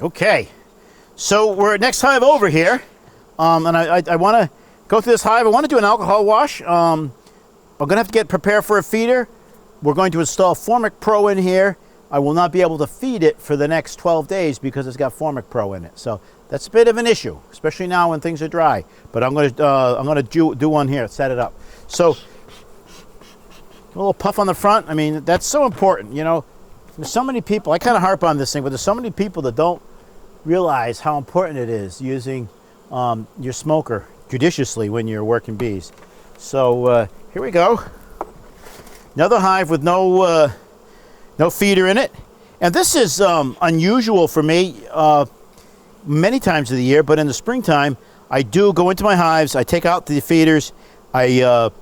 Okay, so we're at next hive over here, and I want to go through this hive. I want to do an alcohol wash. I'm going to have to get prepared for a feeder. We're going to install Formic Pro in here. I will not be able to feed it for the next 12 days because it's got Formic Pro in it. So that's a bit of an issue, especially now when things are dry. But I'm going to do one here, set it up. So a little puff on the front. I mean, that's so important, you know. There's so many people, I kind of harp on this thing, but there's so many people that don't realize how important it is using your smoker judiciously when you're working bees. So here we go. Another hive with no feeder in it. And this is unusual for me many times of the year, but in the springtime, I do go into my hives, I take out the feeders, I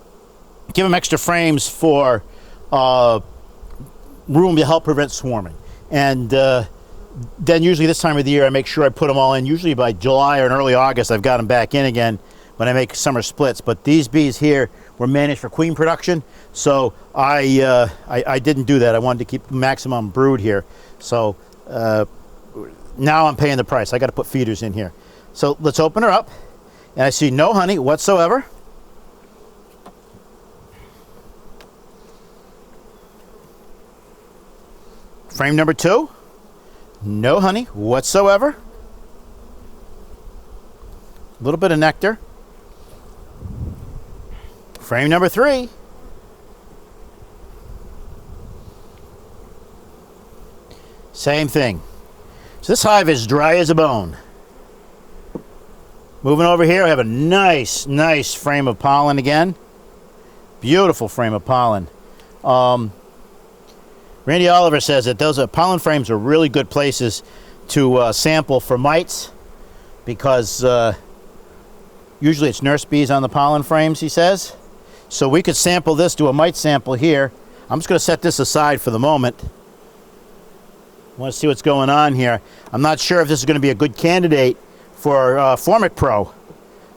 give them extra frames for room to help prevent swarming. And then usually this time of the year I make sure I put them all in. Usually by July or in early August I've got them back in again when I make summer splits. But these bees here were managed for queen production, so I didn't do that. I wanted to keep maximum brood here. So now I'm paying the price. I got to put feeders in here. So let's open her up, and I see no honey whatsoever. Frame number 2, no honey whatsoever. A little bit of nectar. Frame number 3. Same thing. So this hive is dry as a bone. Moving over here, I have a nice frame of pollen again. Beautiful frame of pollen. Randy Oliver says that those pollen frames are really good places to sample for mites because usually it's nurse bees on the pollen frames, he says. So we could sample this, do a mite sample here. I'm just going to set this aside for the moment. I want to see what's going on here. I'm not sure if this is going to be a good candidate for Formic Pro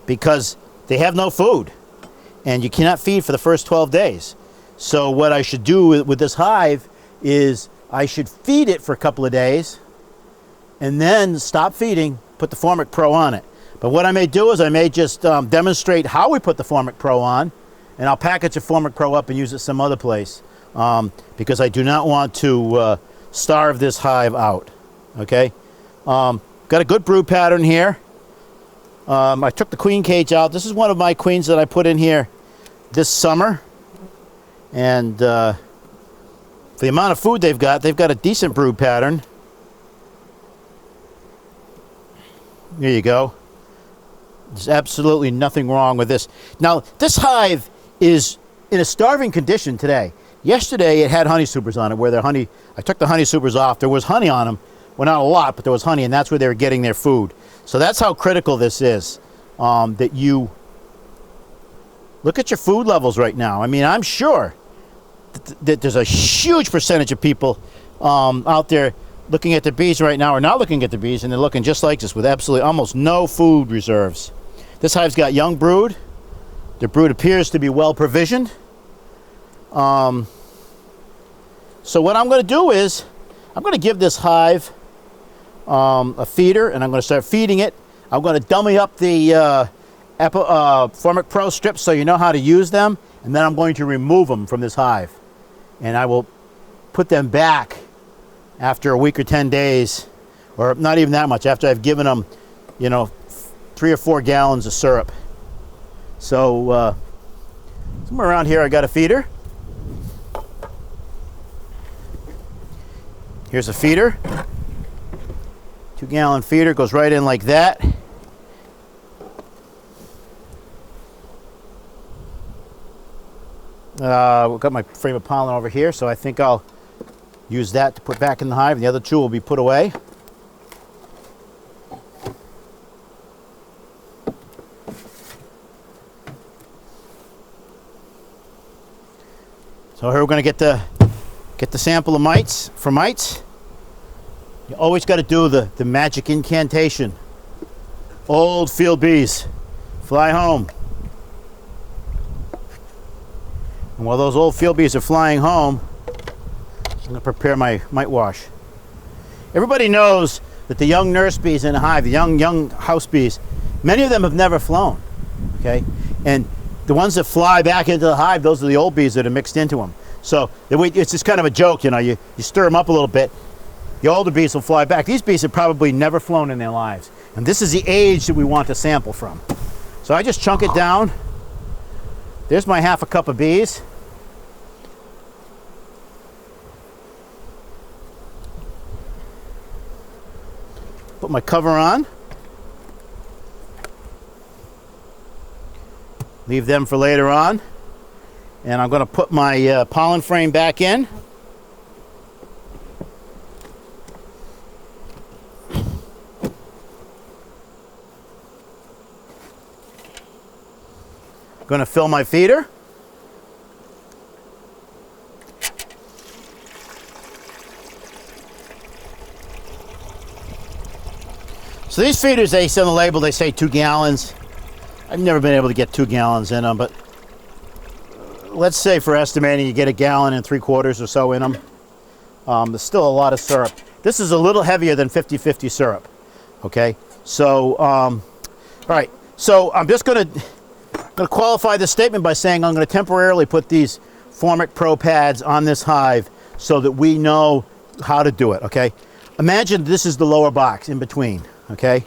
because they have no food and you cannot feed for the first 12 days. So what I should do with this hive is I should feed it for a couple of days and then stop feeding, put the Formic Pro on it. But what I may do is I may just demonstrate how we put the Formic Pro on, and I'll package the Formic Pro up and use it some other place because I do not want to starve this hive out. Okay, got a good brood pattern here. I took the queen cage out. This is one of my queens that I put in here this summer, and for the amount of food they've got a decent brood pattern. There you go. There's absolutely nothing wrong with this. Now, this hive is in a starving condition today. Yesterday, it had honey supers on it, where their honey, I took the honey supers off. There was honey on them. Well, not a lot, but there was honey, and that's where they were getting their food. So that's how critical this is, that you look at your food levels right now. I mean, I'm sure that there's a huge percentage of people out there looking at the bees right now, or not looking at the bees, and they're looking just like this with absolutely almost no food reserves. This hive's got young brood. The brood appears to be well provisioned. So what I'm going to do is I'm going to give this hive a feeder, and I'm going to start feeding it. I'm going to dummy up the Formic Pro strips so you know how to use them, and then I'm going to remove them from this hive. And I will put them back after a week or 10 days, or not even that much, after I've given them, you know, 3 or 4 gallons of syrup. So somewhere around here I got a feeder. Here's a feeder. 2-gallon feeder goes right in like that. We've got my frame of pollen over here, so I think I'll use that to put back in the hive. The other 2 will be put away. So here we're going to get the sample of mites for mites. You always got to do the magic incantation. Old field bees, fly home. And while those old field bees are flying home, I'm going to prepare my mite wash. Everybody knows that the young nurse bees in the hive, the young house bees, many of them have never flown, okay? And the ones that fly back into the hive, those are the old bees that are mixed into them. So it's just kind of a joke, you know, you stir them up a little bit, the older bees will fly back. These bees have probably never flown in their lives. And this is the age that we want to sample from. So I just chunk it down. There's my half a cup of bees. Put my cover on. Leave them for later on. And I'm going to put my pollen frame back in. Going to fill my feeder. So these feeders, they say on the label, they say 2 gallons. I've never been able to get 2 gallons in them, but let's say for estimating you get 1.75 gallons or so in them. There's still a lot of syrup. This is a little heavier than 50-50 syrup. Okay, so all right. So I'm just going to qualify this statement by saying I'm going to temporarily put these Formic Pro pads on this hive so that we know how to do it. Okay, imagine this is the lower box in between. Okay,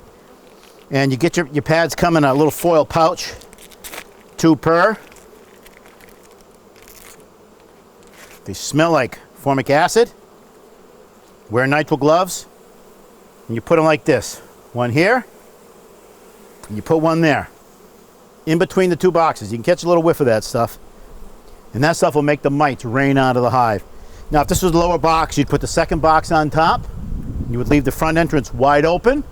and you get your pads come in a little foil pouch, 2 per. They smell like formic acid. Wear nitrile gloves, and you put them like this. One here, and you put one there. In between the 2 boxes. You can catch a little whiff of that stuff. And that stuff will make the mites rain out of the hive. Now, if this was the lower box, you'd put the second box on top. You would leave the front entrance wide open.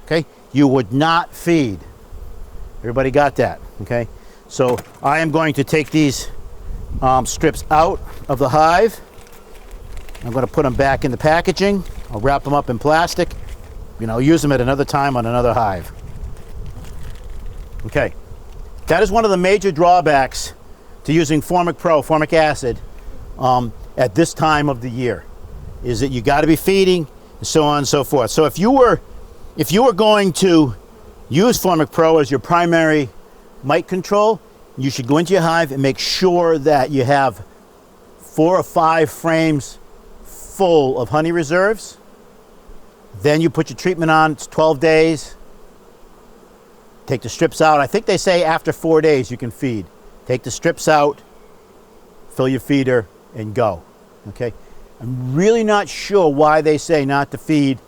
Okay? You would not feed. Everybody got that? Okay? So I am going to take these strips out of the hive. I'm going to put them back in the packaging. I'll wrap them up in plastic. You know, use them at another time on another hive. Okay, that is one of the major drawbacks to using Formic Pro, formic acid, at this time of the year, is that you got to be feeding and so on and so forth. So if you were going to use Formic Pro as your primary mite control, you should go into your hive and make sure that you have 4 or 5 frames full of honey reserves. Then you put your treatment on. It's 12 days. Take the strips out. I think they say after 4 days you can feed. Take the strips out, fill your feeder, and go. Okay? I'm really not sure why they say not to feed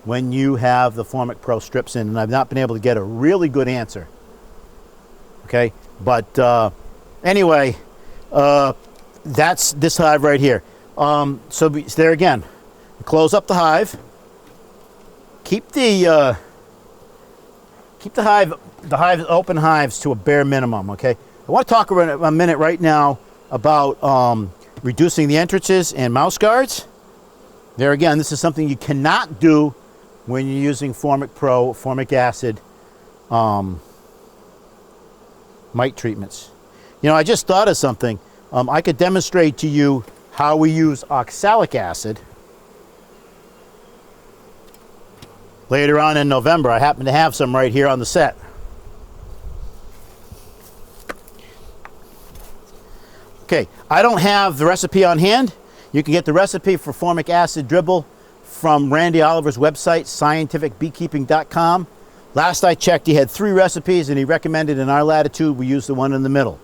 when you have the Formic Pro strips in, and I've not been able to get a really good answer. Okay? But anyway, that's this hive right here. So there again, close up the hive. Keep the open hives to a bare minimum, okay? I want to talk a minute right now about reducing the entrances and mouse guards. There again, this is something you cannot do when you're using Formic Pro, formic acid mite treatments. You know, I just thought of something. I could demonstrate to you how we use oxalic acid later on in November. I happen to have some right here on the set. Okay, I don't have the recipe on hand. You can get the recipe for formic acid dribble from Randy Oliver's website, scientificbeekeeping.com. Last I checked, he had 3 recipes, and he recommended in our latitude we use the one in the middle.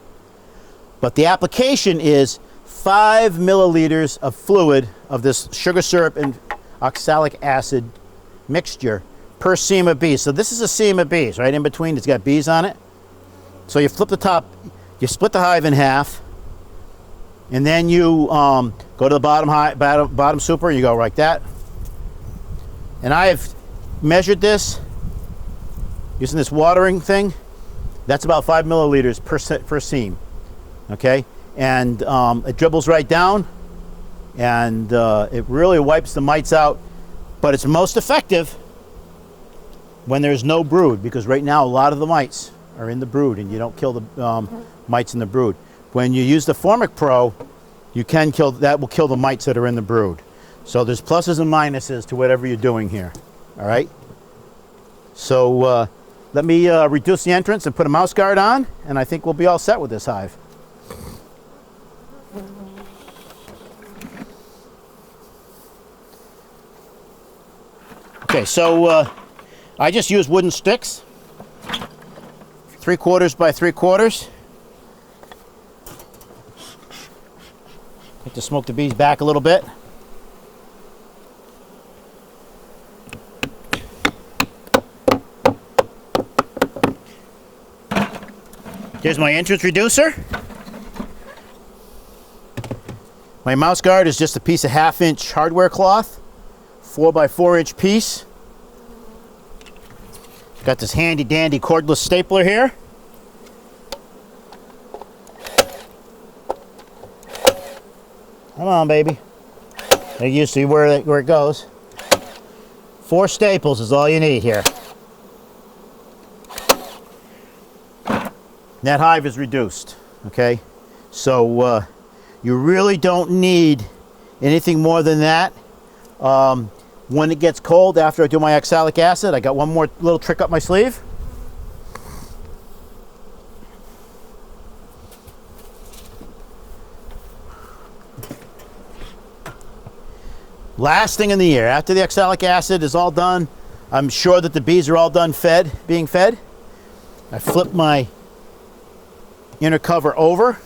But the application is 5 milliliters of fluid of this sugar syrup and oxalic acid mixture per seam of bees. So this is a seam of bees, right in between. It's got bees on it. So you flip the top, you split the hive in half, and then you go to the bottom super, and you go like that. And I have measured this using this watering thing. That's about 5 milliliters per seam. Okay, and it dribbles right down, and it really wipes the mites out. But it's most effective when there's no brood, because right now a lot of the mites are in the brood, and you don't kill the mites in the brood. When you use the Formic Pro, you can kill that. Will kill the mites that are in the brood. So there's pluses and minuses to whatever you're doing here. All right. So let me reduce the entrance and put a mouse guard on, and I think we'll be all set with this hive. Okay, so I just use wooden sticks, 3/4 by 3/4. Like to smoke the bees back a little bit. Here's my entrance reducer. My mouse guard is just a piece of 1/2-inch hardware cloth, 4 by 4-inch piece. Got this handy dandy cordless stapler here. Come on, baby. I used to see where it goes. 4 staples is all you need here. That hive is reduced, okay? So you really don't need anything more than that. When it gets cold, after I do my oxalic acid, I got one more little trick up my sleeve. Last thing in the year, after the oxalic acid is all done, I'm sure that the bees are all done being fed. I flip my inner cover over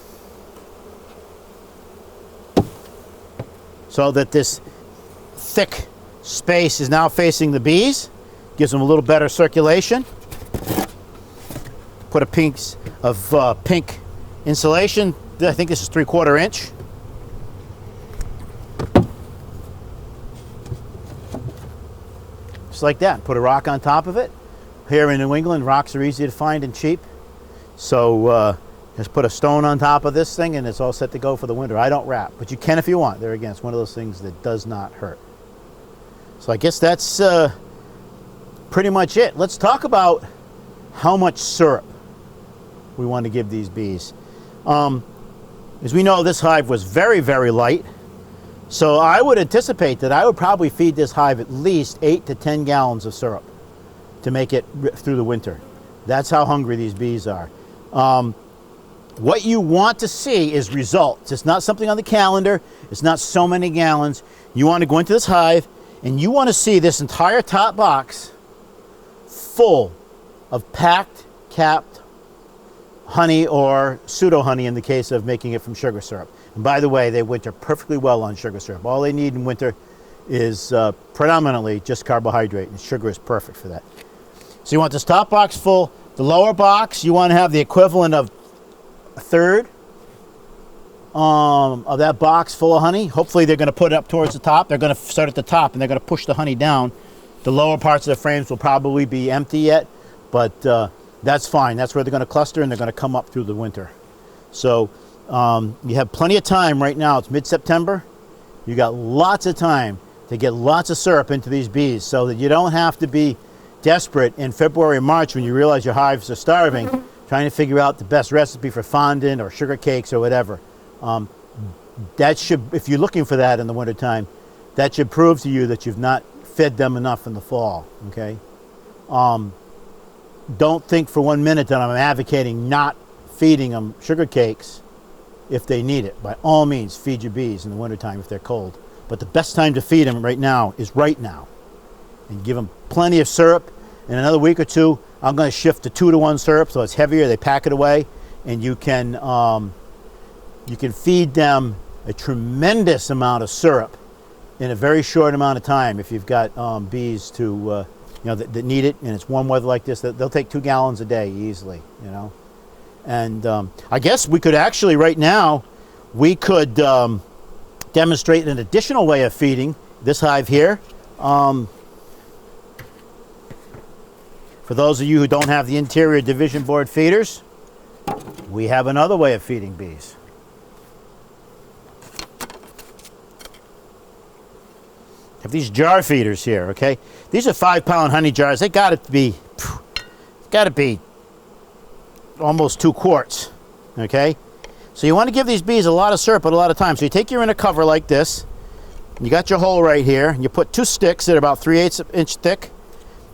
so that this thick space is now facing the bees. Gives them a little better circulation. Put a piece of pink insulation. I think this is 3/4 inch. Just like that. Put a rock on top of it. Here in New England, rocks are easy to find and cheap. So just put a stone on top of this thing and it's all set to go for the winter. I don't wrap, but you can if you want. There again, it's one of those things that does not hurt. So I guess that's pretty much it. Let's talk about how much syrup we want to give these bees. As we know, this hive was very, very light. So I would anticipate that I would probably feed this hive at least 8 to 10 gallons of syrup to make it through the winter. That's how hungry these bees are. What you want to see is results. It's not something on the calendar. It's not so many gallons. You want to go into this hive and you want to see this entire top box full of packed, capped honey or pseudo honey in the case of making it from sugar syrup. And by the way, they winter perfectly well on sugar syrup. All they need in winter is predominantly just carbohydrate, and sugar is perfect for that. So you want this top box full. The lower box, you want to have the equivalent of 1/3 of that box full of honey. Hopefully they're going to put it up towards the top. They're going to start at the top and they're going to push the honey down. The lower parts of the frames will probably be empty yet, but that's fine. That's where they're going to cluster and they're going to come up through the winter. So you have plenty of time right now. It's mid-September. You got lots of time to get lots of syrup into these bees so that you don't have to be desperate in February and March when you realize your hives are starving, trying to figure out the best recipe for fondant or sugar cakes or whatever. That should, if you're looking for that in the wintertime, that should prove to you that you've not fed them enough in the fall, okay? Don't think for 1 minute that I'm advocating not feeding them sugar cakes if they need it. By all means, feed your bees in the wintertime if they're cold. But the best time to feed them right now is right now. And give them plenty of syrup. In another week or two, I'm going to shift to 2-to-1 syrup, so it's heavier. They pack it away, and you can feed them a tremendous amount of syrup in a very short amount of time. If you've got bees that need it, and it's warm weather like this, they'll take 2 gallons a day easily. And I guess we could actually right now we could demonstrate an additional way of feeding this hive here. For those of you who don't have the interior division board feeders, we have another way of feeding bees. Have these jar feeders here, okay? These are 5-pound honey jars. They got to be almost 2 quarts, okay? So you want to give these bees a lot of syrup at a lot of times. So you take your inner cover like this, You got your hole right here. You put 2 sticks that are about 3/8 inch thick.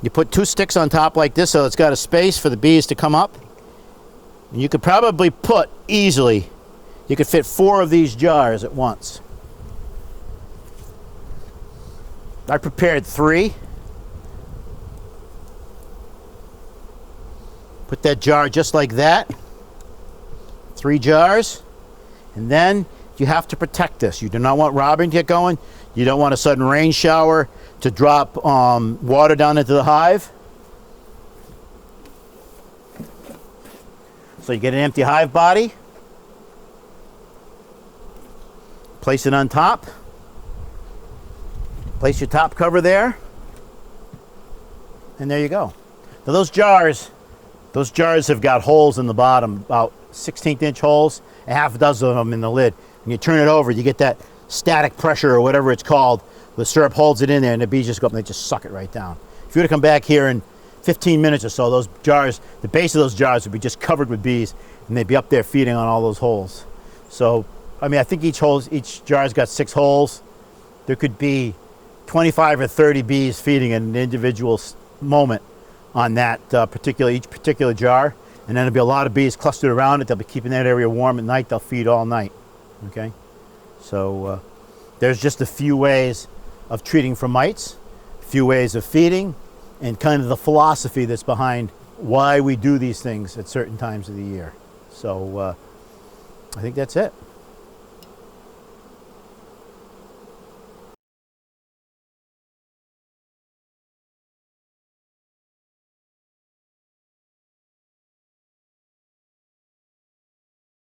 You put 2 sticks on top like this so it's got a space for the bees to come up. And you could probably put easily, you could fit 4 of these jars at once. I prepared 3. Put that jar just like that. 3 jars. And then you have to protect this. You do not want robbing to get going. You don't want a sudden rain shower to drop water down into the hive. So you get an empty hive body. Place it on top. Place your top cover there. And there you go. Now those jars have got holes in the bottom, about 1/16 inch holes, a half dozen of them in the lid. When you turn it over, you get that static pressure or whatever it's called. The syrup holds it in there and the bees just go up and they just suck it right down. If you were to come back here in 15 minutes or so, those jars, the base of those jars would be just covered with bees and they'd be up there feeding on all those holes. So, I mean, I think each jar's got 6 holes. There could be 25 or 30 bees feeding in an individual moment on that each particular jar. And then there'll be a lot of bees clustered around it. They'll be keeping that area warm at night. They'll feed all night. Okay? So there's just a few ways of treating for mites, a few ways of feeding, and kind of the philosophy that's behind why we do these things at certain times of the year. So I think that's it.